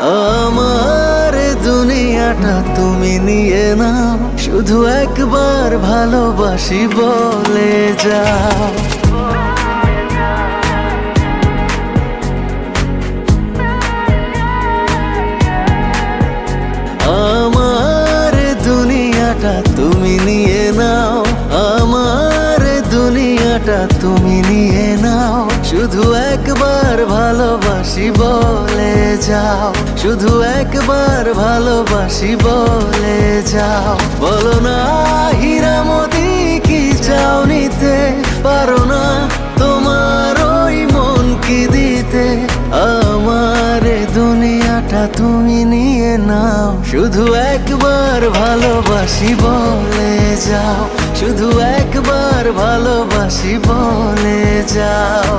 আমার দুনিয়াটা তুমি নিয়ে নাও, শুধু একবার ভালোবাসি বলে যাও। আমার দুনিয়াটা তুমি নিয়ে নাও, আমার দুনিয়াটা তুমি নিয়ে নাও, শুধু একবার ভালোবাসি বলে যাও, শুধু একবার ভালোবাসি বলে যাও। বলো না হীরামতি কি চাও নিতে, পারো না তোমার ওই মন কি দিতে। আমার দুনিয়াটা তুমি নিয়ে নাও, শুধু একবার ভালোবাসি বলে যাও, শুধু একবার ভালোবাসি বলে যাও।